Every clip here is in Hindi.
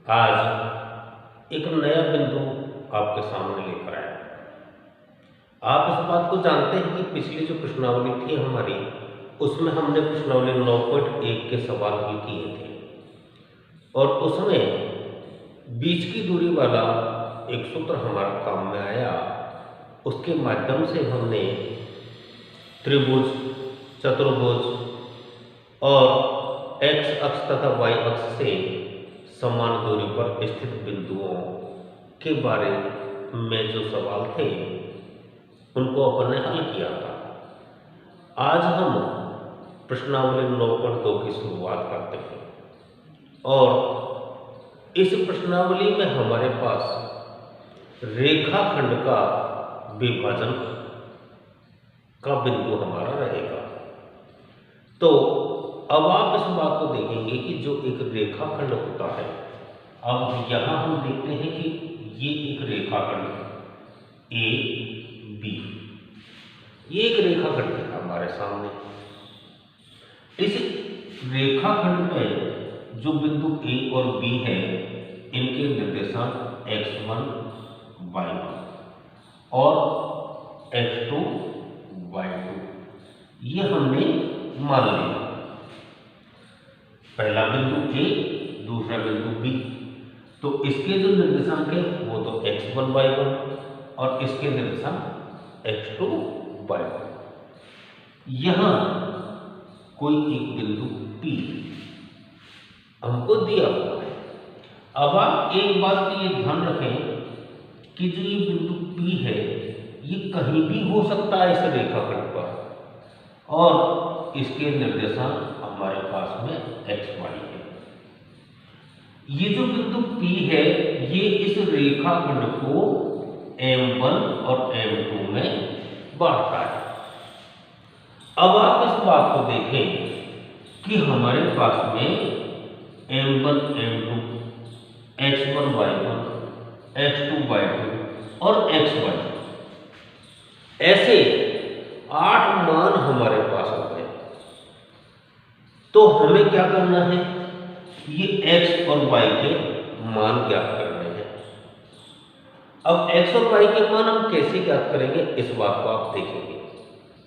आज एक नया बिंदु आपके सामने लेकर आया। आप इस बात को जानते हैं कि पिछली जो प्रश्नावली थी हमारी, उसमें हमने प्रश्नावली 9.1 के सवाल हल किए थे और उसमें बीच की दूरी वाला एक सूत्र हमारा काम में आया। उसके माध्यम से हमने त्रिभुज, चतुर्भुज और एक्स अक्ष तथा वाई अक्ष से समान दूरी पर स्थित बिंदुओं के बारे में जो सवाल थे उनको अपन ने हल किया था। आज हम प्रश्नावली 9.2 की शुरुआत करते हैं और इस प्रश्नावली में हमारे पास रेखाखंड का विभाजन का बिंदु हमारा रहेगा। तो अब आप इस बात को देखेंगे कि जो एक रेखाखंड होता है, अब यहाँ हम देखते हैं कि ये एक रेखाखंड है ए बी, ये एक रेखाखंड है हमारे सामने। इस रेखाखंड में जो बिंदु ए और बी है, इनके निर्देशांक x1 y1 और x2 y2 ये हमने मान लिया। पहला बिंदु ए, दूसरा बिंदु बी, तो इसके जो निर्देशांक है वो तो x1 y1 और इसके निर्देशांक x2 y2। यहां कोई एक बिंदु P हमको दिया हुआ है। अब आप एक बात की ये ध्यान रखें कि जो ये बिंदु P है ये कहीं भी हो सकता है इस रेखाखंड पर, और इसके निर्देशांक हमारे पास में x y है। ये जो बिंदु P है ये इस रेखाखंड को M1 और M2 में बांटता है। अब आप इस बात को देखें कि हमारे पास में M1 M2, x1 y1, x2 y2 और xy ऐसे 8 मान हमारे पास हो गए। तो हमें क्या करना है, ये x और y के मान ज्ञात करने हैं। अब x और y के मान हम कैसे ज्ञात करेंगे इस बात को आप देखेंगे,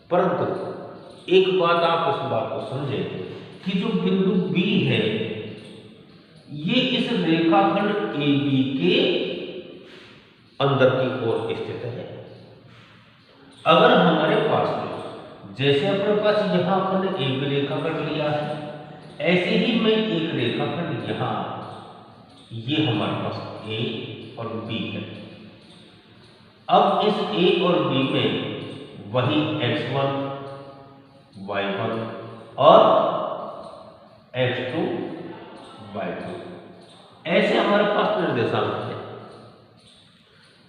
परंतु एक बात आप इस बात को समझें कि जो बिंदु B है ये इस रेखाखंड AB के अंदर की ओर स्थित है। अगर हमारे पास में जैसे अपने पास यहां अपन ने AB रेखाखंड लिया है, ऐसे ही मैं एक रेखाखंड यहां, ये हमारे पास A और B है। अब इस A और B में वही x1 y1 और x2 y2 ऐसे हमारे पास निर्देशांक है।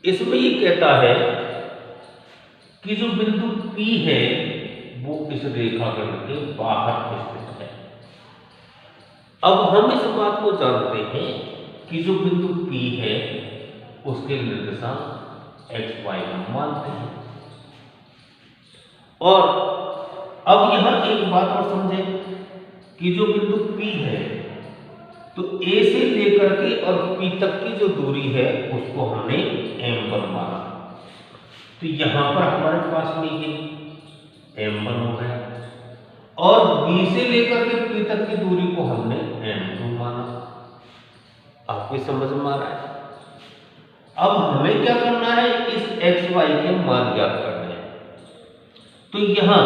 इसमें ये कहता है कि जो बिंदु P है वो इस रेखाखंड के बाहर स्थित है। अब हम इस बात को जानते हैं कि जो बिंदु P है उसके निर्देशांक x y हम मानते हैं। और अब यहां एक बात और समझें कि जो बिंदु P है तो A से लेकर के और P तक की जो दूरी है उसको हमने M1 माना। तो यहां पर हमारे पास में ये M1 हो गया और B से लेकर के P तक की दूरी को हमने M2 माना। आपको समझ में आ रहा है? अब हमें क्या करना है, इस x y के मान ज्ञात करने हैं। तो यहां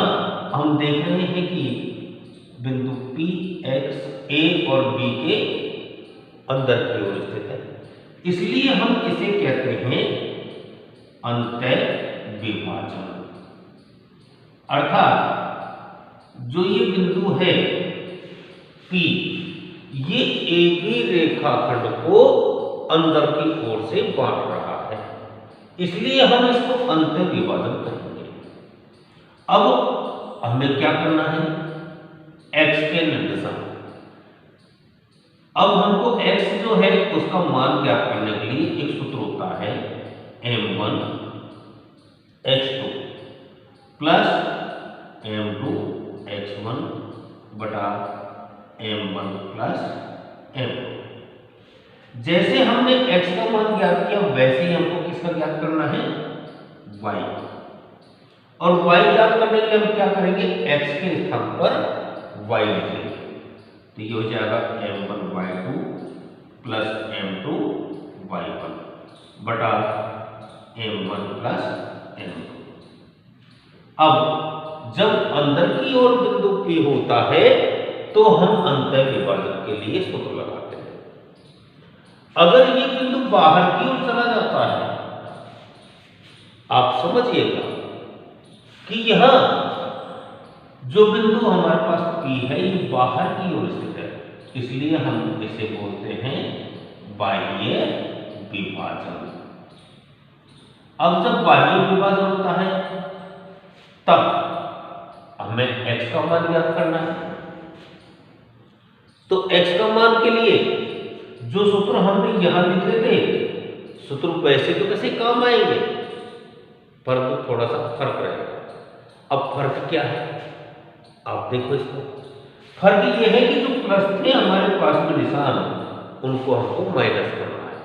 हम देख रहे हैं कि बिंदु P x A और B के अंदर की ओर स्थित है, इसलिए हम इसे कहते हैं अंतः विभाजन। अर्थात जो ये बिंदु है P, ये AB रेखाखंड को अंदर की ओर से बांट रहा है, इसलिए हम इसको अंतः विभाजन कहेंगे। अब हमें क्या करना है, x के निर्देशांक। अब हमको x जो है उसका मान ज्ञात करने के लिए एक सूत्र होता है m1 x2 plus m2 x1 बटा m1 प्लस m2। जैसे हमने x का मान ज्ञात किया वैसे ही हमको किसका ज्ञात करना है, y। और y ज्ञात करने के लिए हम क्या करेंगे, x के स्थान पर y लिखेंगे। तो ये हो जाएगा m1y2 प्लस m2y1 बटा m1 प्लस m2। अब जब अंदर की ओर बिंदु P होता है तो हम अंतर विभाजन के लिए सूत्र लगाते हैं। अगर ये बिंदु बाहर की ओर चला जाता है, आप समझिएगा कि यहां जो बिंदु हमारे पास P है ये बाहर की ओर स्थित है, इसलिए हम इसे बोलते हैं बाह्य विभाजन। अब जब बाह्य विभाजन होता है तब हमें x का मान ज्ञात करना है। तो x का मान के लिए जो सूत्र हमने यहां लिखे थे, सूत्र वैसे तो कैसे काम आएंगे, परंतु थोड़ा सा फर्क रहेगा। अब फर्क क्या है, आप देखो इसको। फर्क यह है कि जो प्लस थे हमारे पास में निशान, उनको हमको माइनस करना है,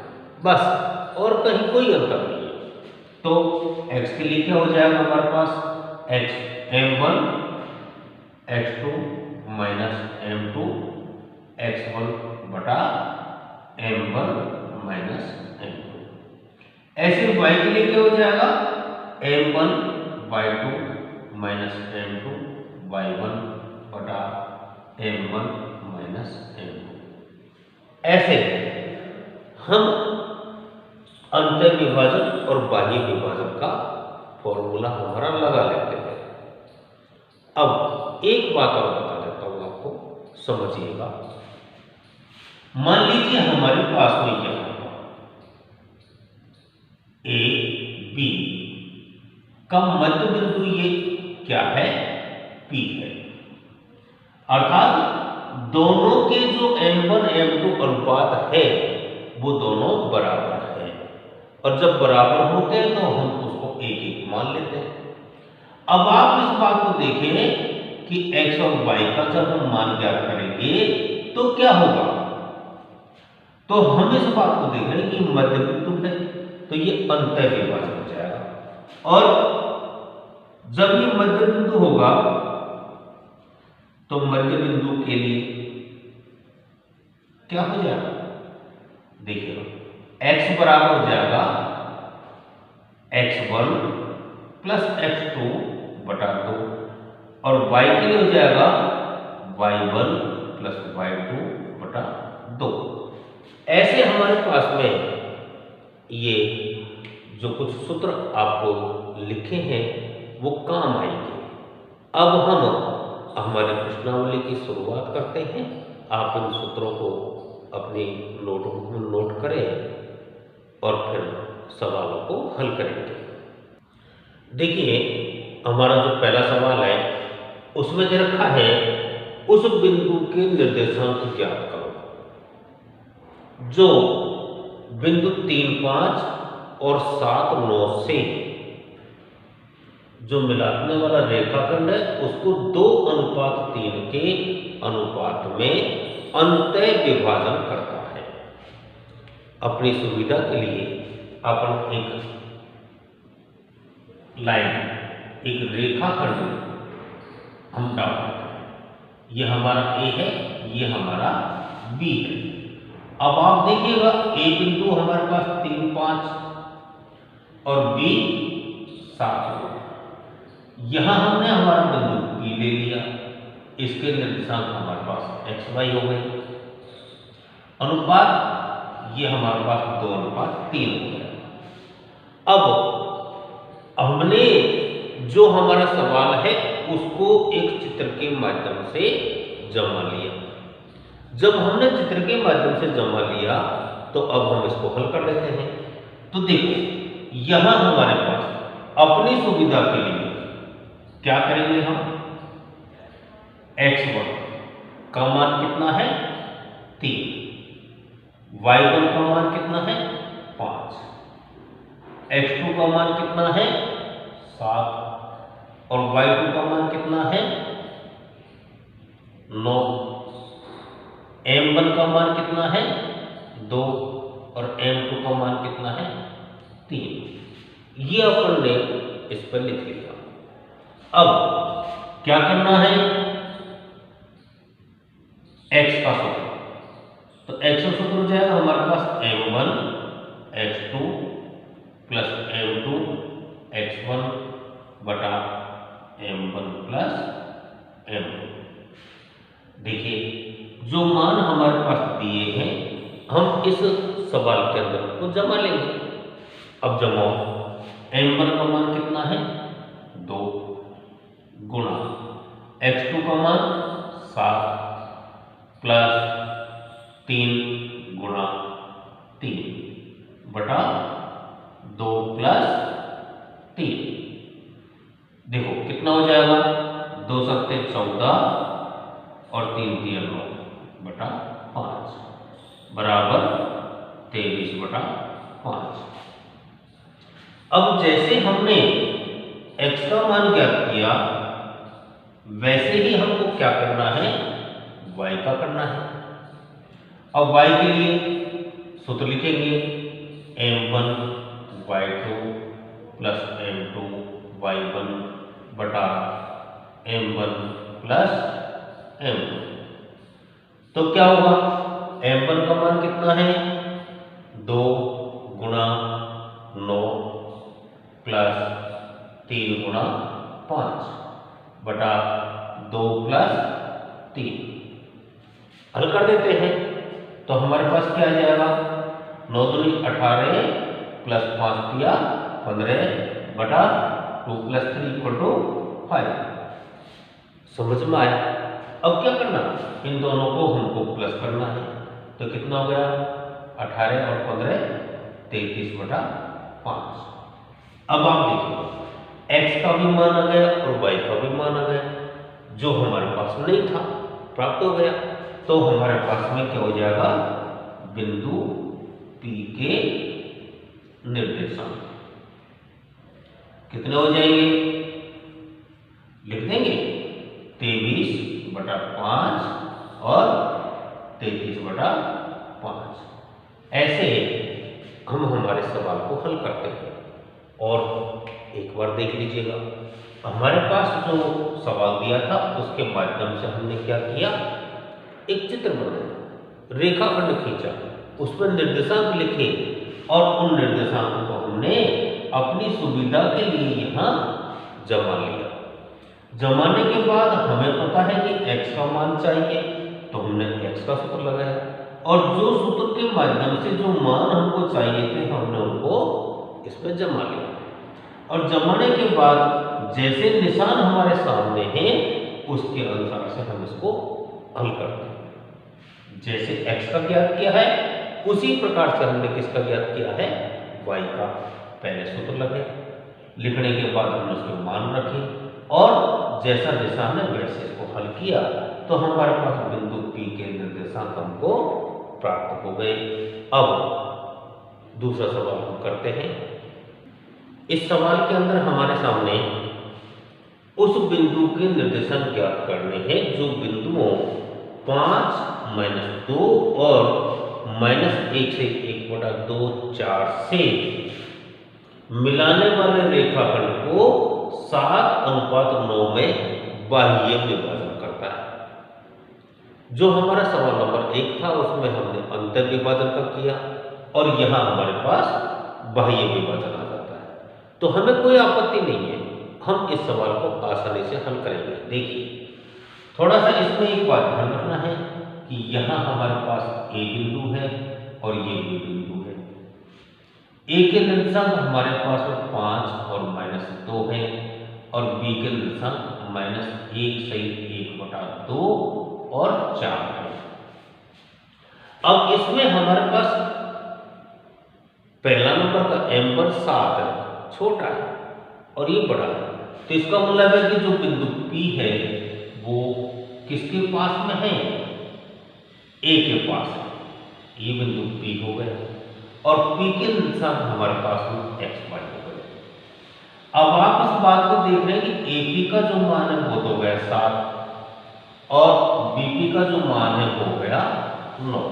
बस, और कहीं कोई अंतर नहीं है। तो x के लिए क्या हो जाएगा हमारे पास, x m1 x2 minus m2 x1 बटा m1 माइनस m2। ऐसे y के लिए क्या हो जाएगा, m1 y2 minus m2 y1 बटा m1 माइनस m2। ऐसे हम अंतर विभाजन और बाह्य विभाजन का फॉर्मूला हमारा लगा लेते हैं। अब एक बात और बता देता हूं आपको, समझिएगा। मान लीजिए हमारे पास में क्या होगा, ए बी का मध्य बिंदु ये क्या है, P है। अर्थात दोनों के जो m1 m2 अनुपात है वो दोनों बराबर है, और जब बराबर होते हैं तो हम उसको एक एक मान लेते हैं। अब आप इस बात को देखें कि x और y का जब हम मान ज्ञात करेंगे तो क्या होगा, तो हम इस बात को देख रहे हैं कि मध्य बिंदु है तो ये अंतर विभाजन हो जाएगा, और जब ये मध्य बिंदु होगा तो मध्य बिंदु के लिए क्या हो जाएगा, देखिए x बराबर हो जाएगा x1 प्लस x2 बटा 2, और y के लिए हो जाएगा y1 प्लस y2 बटा 2। ऐसे हमारे पास में ये जो कुछ सूत्र आपको लिखे हैं वो काम आएंगे। अब हम हमारे प्रश्नावली की शुरुआत करते हैं। आप इन सूत्रों को अपनी नोटबुक में नोट करें और फिर सवालों को हल करेंगे। देखिए हमारा जो पहला सवाल है उसमें जो रखा है, उस बिंदु के निर्देशांक ज्ञात करो जो बिंदु 3, 5 और 7, 9 से जो मिलाने वाला रेखाखंड है उसको 2:3 के अनुपात में अंतः विभाजन करता है। अपनी सुविधा के लिए अपन एक लाइन, एक रेखाखंड हम डालते हैं। ये हमारा ए है, ये हमारा बी है। अब आप देखिएगा ए बिंदु हमारे पास 3, 5 और बी 7। यहां हमने हमारा बिंदु बी ले लिया, इसके निर्देशांक हमारे पास एक्स वाई हो गए, अनुपात ये हमारे पास 2:3 हो गया। अब हमने जो हमारा सवाल है उसको एक चित्र के माध्यम से जमा लिया। जब हमने चित्र के माध्यम से जमा लिया तो अब हम इसको हल कर लेते हैं। तो देखो यहां हमारे पास अपनी सुविधा के लिए क्या करेंगे हम, x1 का मान कितना है 3, y1 का मान कितना है 5, x2 का मान कितना है 7 और y2 का मान कितना है 9, m1 का मान कितना है 2 और m2 का मान कितना है 3। ये अपन ने इस पर लिख लिया। अब क्या करना है, x का सूत्र, तो x का सूत्र हो जाएगा हमारे पास m1 x2 plus m2 x1 बटा m1 प्लस m2। देखिए जो मान हमारे पास दिए हैं हम इस सवाल के अंदर को जमा लेंगे। अब जमाओ, m1 का मान कितना है 2 गुणा x2 का मान 7 प्लस 3 गुणा 3 बटा 2 प्लस 3। देखो कितना हो जाएगा, 2 सत्ते 14 और 3 3 9 बटा 5 बराबर 23 बटा 5। अब जैसे हमने x का मान ज्ञात किया वैसे ही हमको क्या करना है, y का करना है। अब y के लिए सूत्र लिखेंगे m1 y2 plus m2 y1 बटा m1 प्लस m2। तो क्या होगा, m1 का मान कितना है 2 गुणा 9 प्लस 3 गुणा 5 बटा 2 प्लस 3। हल कर देते हैं तो हमारे पास क्या आ जाएगा, 9 दूनी 18 प्लस 5 दिया 15 बटा 2 प्लस 3 इक्वल टू 5। समझ में आया। अब क्या करना, इन दोनों को हमको प्लस करना है, तो कितना हो गया 18 और 15 33 बटा 5। अब आप देखिए x का भी मान आ गया और y का भी मान आ गया, जो हमारे पास नहीं था प्राप्त हो गया। तो हमारे पास में क्या हो जाएगा, बिंदु P के निर्देशांक कितने हो जाएंगे, लिख देंगे 23 बटा 5 और 33 बटा 5। ऐसे हम हमारे सवाल को हल करते हैं। और एक बार देख लीजिएगा, हमारे पास जो सवाल दिया था उसके माध्यम से हमने क्या किया, एक चित्र बनाया, रेखाखंड खींचा, उसमें निर्देशांक लिखे और उन निर्देशांकों को हमने अपनी सुविधा के लिए यहाँ जमा लिया। जमाने के बाद हमें पता है कि x का मान चाहिए, तो हमने x का सूत्र लगाया और जो सूत्र के माध्यम से जो मान हमको चाहिए थे हमने उनको इसमें जमा लिया। और जमाने के बाद जैसे निशान हमारे सामने हैं उसके अनुसार से हम इसको हल करते हैं। जैसे x का ज्ञात किया है उसी प्रकार से हमने किसका ज्ञात किया है, y का। पहले सूत्र लगे, लिखने के बाद हमने उसके मान रखे और जैसा निशान है वैसे इसको हल किया, तो हमारे पास बिंदु P के निर्देशांक हमको प्राप्त हो गए। अब दूसरा सवाल हम करते हैं। इस सवाल के अंदर हमारे सामने उस बिंदु के निर्देशांक ज्ञात करने हैं जो बिंदुओं 5, -2 और -1 से 1/2 4 से मिलाने वाले रेखाखंड को 7:9 में बाह्य विभाजन करता है। जो हमारा सवाल नंबर 1 था उसमें हमने अंतर विभाजन का किया और यहाँ हमारे पास बाह्य विभाजन आ जाता है, तो हमें कोई आपत्ति नहीं है, हम इस सवाल को आसानी से हल करेंगे। देखिए थोड़ा सा इसमें एक बात ध्यान रखना है कि यहाँ हमारे पास A बिंदु है और ये B बिंदु है। A के निर्देशांक हमारे पास 5 और -2 है और B के निर्देशांक -1 से 1/2 और 4 है। अब इसमें हमारे पास पहला नंबर का m1 7 है, छोटा है और ये बड़ा है, तो इसका मतलब है कि जो बिंदु P है वो किसके पास में है, A के पास है। ये बिंदु P हो गया और P के निर्देशांक हमारे पास में x y हो गए। अब आप इस बात को देख रहे हैं कि AP का जो मान है वो तो गया 7 और BP का जो मान है वो गया 9।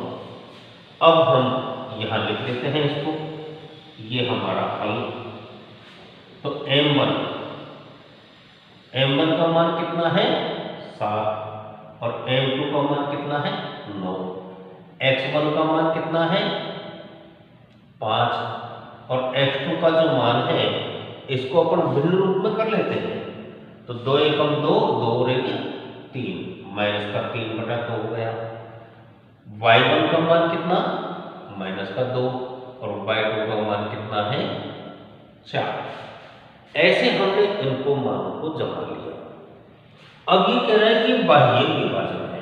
अब हम यहाँ लिख लेते हैं इसको, ये हमारा हल। तो m1 का मान कितना है 7 और m2 का मान कितना है 9। x1 का मान कितना है 5 और x2 का जो मान है इसको अपन भिन्न रूप में कर लेते हैं। तो 2 एकम 2, 2 और 1 3, माइनस का 3/2 हो गया। y1 का मान कितना माइनस का 2 और y2 का मान कितना है 4। ऐसे हमने इनको मानों को जमा लिया। अब ये कह रहा है कि बाह्य विभाजन है।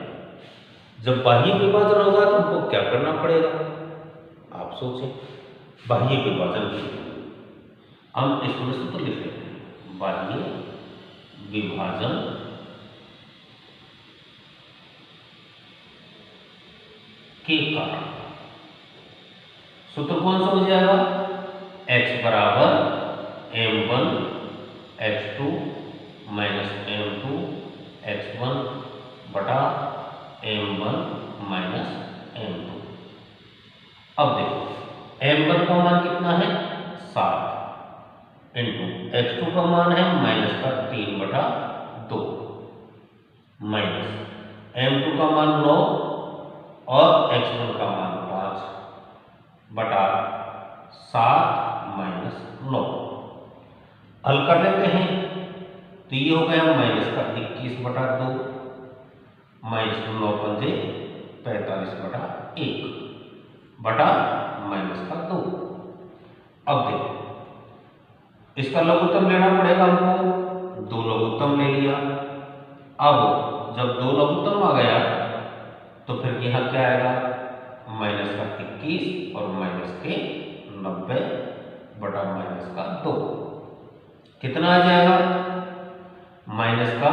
जब बाह्य विभाजन होगा तो हमको क्या करना पड़ेगा, आप सोचें। बाह्य विभाजन के लिए हम इसमें सूत्र लिख लेते हैं, बाह्य विभाजन के कारण सूत्र कौन सा हो जाएगा, x बराबर m1 x2 minus m2 x1 बटा m1 माइनस m2। अब देखो m1 का मान कितना है 7 इंटू x2 का मान है माइनस का 3/2 माइनस m2 का मान 9 और x1 का मान 5 बटा 7 माइनस 9। हल कर लेते हैं तो ये हो गया माइनस का 21/2 माइनस 9 पंजे 45/1 बटा माइनस का 2। अब देखो इसका लघुत्तम लेना पड़ेगा हमको, 2 लघुत्तम ले लिया। अब जब 2 लघुत्तम आ गया तो फिर यहाँ क्या आएगा, माइनस का 21 और माइनस के 90 बटा माइनस का 2 कितना आ जाएगा, माइनस का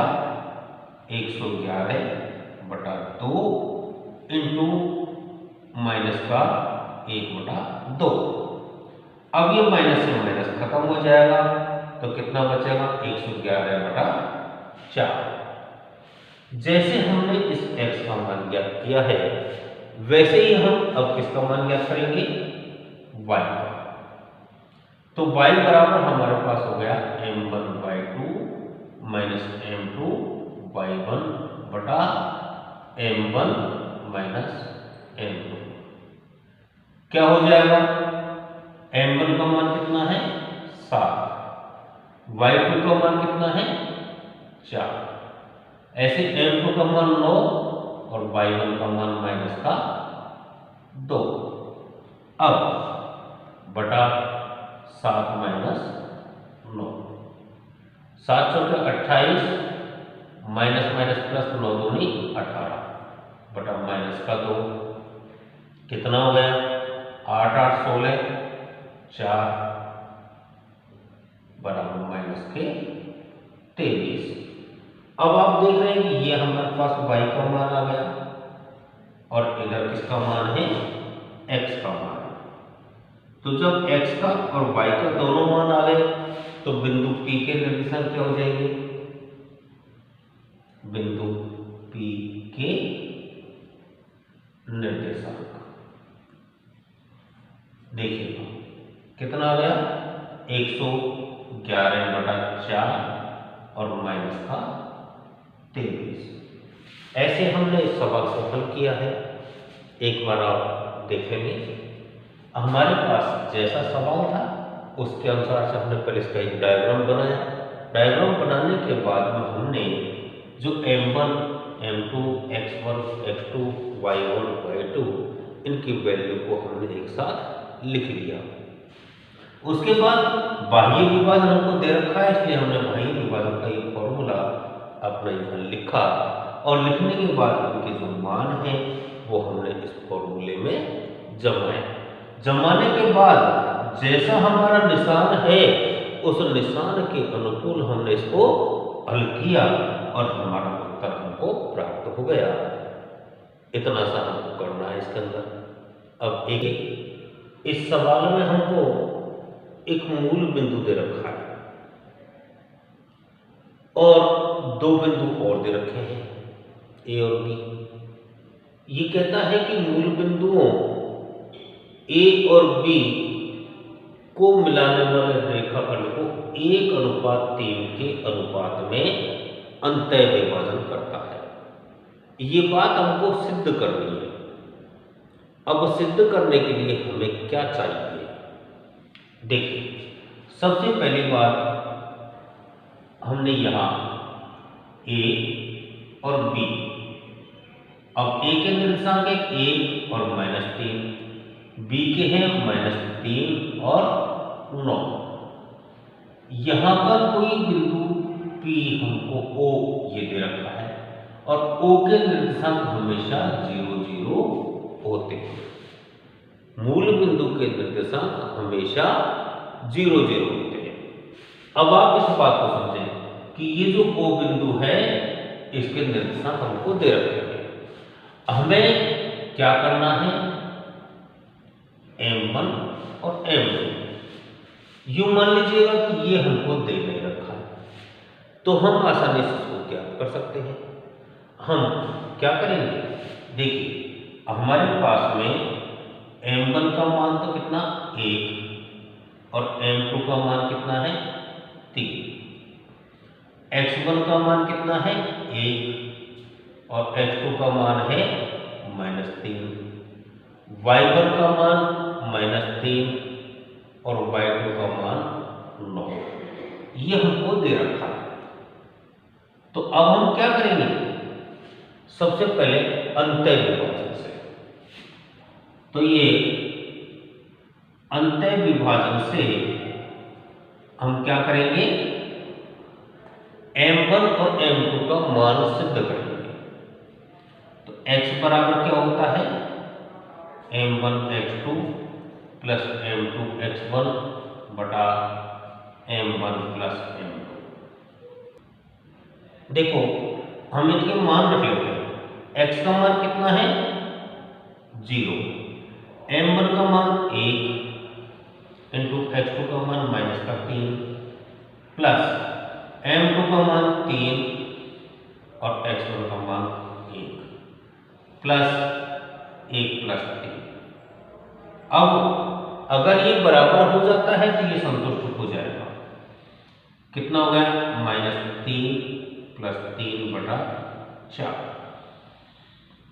111/2 इंटू माइनस का 1/2। अब ये माइनस से माइनस खत्म हो जाएगा तो कितना बचेगा 111/4। जैसे हमने इस x का मान ज्ञात किया है वैसे ही हम अब किसका मान ज्ञात करेंगे, y का। तो y बराबर हमारे पास हो गया m1/2 माइनस m2 y1 बटा m1 माइनस m2। क्या हो जाएगा, m1 का मान कितना है 7, y2 का मान कितना है 4, ऐसे m2 का मान 9 और y1 का मान माइनस का 2। अब बटा 7 माइनस 9, 7 चौके 28 माइनस माइनस प्लस 9 दूनी 18 बटा माइनस का 2 कितना हो गया 8 8 16 4 बराबर माइनस के 23। अब आप देख रहे हैं कि ये हमारे पास y का मान आ गया और इधर किसका मान है x का मान। तो जब x का और y का दोनों मान आ गए तो बिंदु P के निर्देशांक क्या हो जाएंगे, बिंदु P के निर्देशांक देखिए कितना आ गया 111/4 और माइनस का 23। ऐसे हमने इस सवाल को हल किया है। एक बार आप देखेंगे हमारे पास जैसा सवाल था उसके अनुसार से हमने पहले इसका एक डायग्राम बनाया। डायग्राम बनाने के बाद में हमने जो m1 m2 x1 x2 y1 y2 इनकी वैल्यू को हमने एक साथ लिख लिया। उसके बाद बाह्य विभाजन हमको दे रखा है इसलिए हमने बाह्य विभाजन का ये फॉर्मूला अपना यहाँ लिखा और लिखने के बाद इनके जो मान है वो हमने इस फॉर्मूले में जमाए। जमाने के बाद जैसा हमारा निशान है उस निशान के अनुकूल हमने इसको हल किया और हमारा उत्तर हमको प्राप्त हो गया। इतना सा हमको करना है इसके अंदर। अब एक इस सवाल में हमको एक मूल बिंदु दे रखा है और 2 बिंदु और दे रखे हैं ए और बी। ये कहता है कि मूल बिंदुओं ए और बी को मिलाने वाले रेखाखंड को 1:3 के अनुपात में अंतः विभाजन करता है। ये बात हमको सिद्ध करनी है। अब सिद्ध करने के लिए हमें क्या चाहिए? देखिए, सबसे पहली बात हमने यहाँ ए और बी, अब ए के निर्देशांक है 1 और -3, बी के हैं -3 और 9। यहाँ पर कोई बिंदु P हमको O ये दे रखा है और O के निर्देशांक हमेशा 0 0 होते हैं। मूल बिंदु के निर्देशांक हमेशा 0 0 होते हैं। अब आप इस बात को समझें कि ये जो O बिंदु है इसके निर्देशांक हमको दे रखे हैं। हमें क्या करना है? M1 और M2 यूं मान लीजिएगा कि ये हमको दे नहीं रखा है, तो हम आसानी से इसको ज्ञात कर सकते हैं। हम क्या करेंगे? देखिए, हमारे पास में M1 का मान तो कितना 1 और M2 का मान कितना है 3, X1 का मान कितना है 1 और X2 का मान है -3, Y1 का मान -3 और Y2 का मान 9, ये हमको दे रखा है। तो अब हम क्या करेंगे? सबसे पहले अंतः विभाजन से, तो ये अंतः विभाजन से हम क्या करेंगे? M1 और M2 का मान सिद्ध करेंगे। तो X बराबर क्या होता है? M1 X2 plus M2 X1 बटा M1 प्लस M2। देखो, हम इनके मान रख लेते हैं। X का मान कितना है 0, M1 का मान 1 इंटू X2 का मान -3 प्लस M2 का मान 3 और X1 का मान 1 प्लस 1 प्लस 3। अब अगर ये बराबर हो जाता है तो ये संतुष्ट हो जाएगा। कितना हो गया? -3 प्लस 3 बटा 4,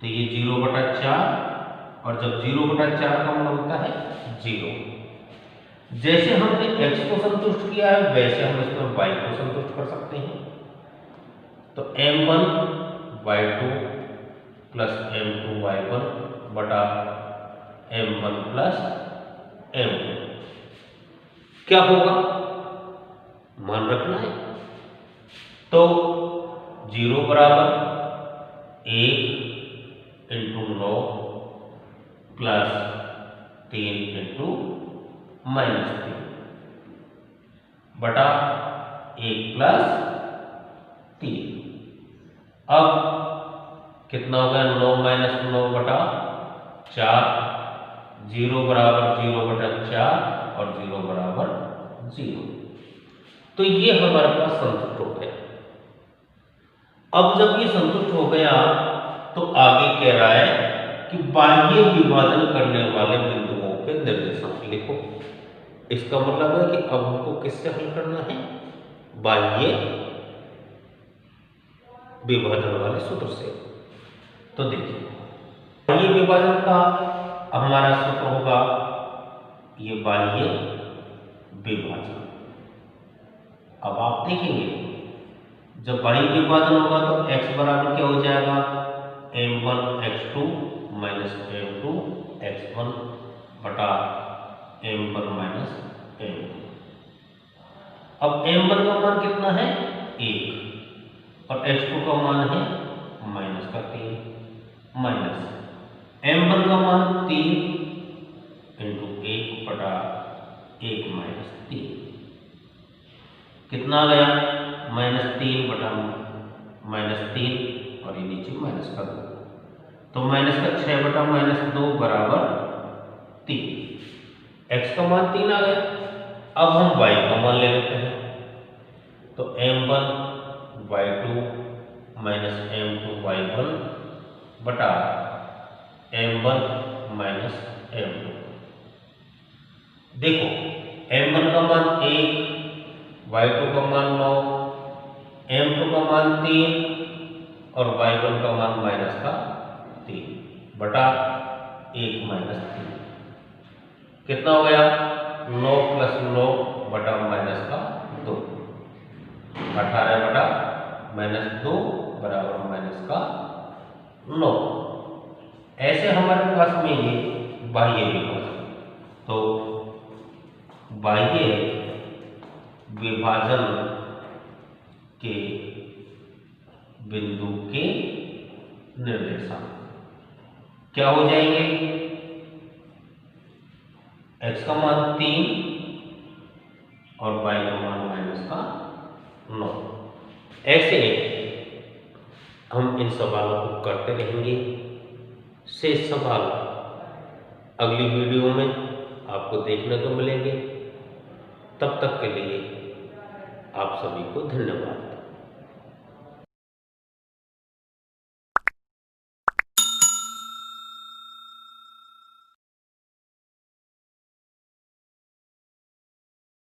तो ये 0 बटा 4 और जब 0 बटा 4 का मान होता है 0। जैसे हमने x को संतुष्ट किया है वैसे हम इसमें y को संतुष्ट कर सकते हैं। तो M1 y2 plus M2 y1 बटा M1 प्लस M2 क्या होगा? मान रखना है। तो 0 बराबर 1 इंटू 9 प्लस 3 इंटू -3 बटा 1 प्लस 3। अब कितना हो गया? 9 माइनस 9 बटा 4, 0 बराबर 0 बटा 4 और 0 बराबर 0। तो ये हमारे पास संतुष्ट हो गया। अब जब ये संतुष्ट हो गया तो आगे कह रहा है कि बाह्य विभाजन करने वाले बिंदुओं के निर्देशांक लिखो। इसका मतलब है कि अब हमको किससे हल करना है? बाह्य विभाजन वाले सूत्र से। तो देखिए, बाह्य विभाजन का हमारा सूत्र होगा ये बाह्य विभाजन। अब आप देखेंगे जब बाह्य विभाजन होगा तो x बराबर क्या हो जाएगा? M1 x2 minus M2 x1 बटा M1 माइनस M2। अब M1 का मान कितना है? 1 और x2 का मान है -3 माइनस M1 का मान 3 इंटू 1 बटा 1 माइनस 3। कितना आ गया? -3 बटा -3 और ये नीचे माइनस का 2, तो माइनस का 6 बटा -2 बराबर 3। x का मान 3 आ गया। अब हम y का मान ले लेते हैं। तो M1 y2 minus M2 y1 बटा M1 माइनस M2। देखो m1 का मान 1, y2 का मान 9, m2 का मान 3 और y1 का मान माइनस का 3 बटा 1 माइनस 3 कितना हो गया 9 प्लस 9 बटा माइनस का 2 18 बटा माइनस 2 बराबर माइनस का 9। ऐसे हमारे पास में ये बाह्य विभाजन, तो बाह्य विभाजन के बिंदु के निर्देशांक क्या हो जाएंगे, x का मान 3 और y का मान माइनस का 9। ऐसे हम इन सवालों को करते रहेंगे। शेष सवाल अगली वीडियो में आपको देखने को मिलेंगे। तब तक के लिए आप सभी को धन्यवाद।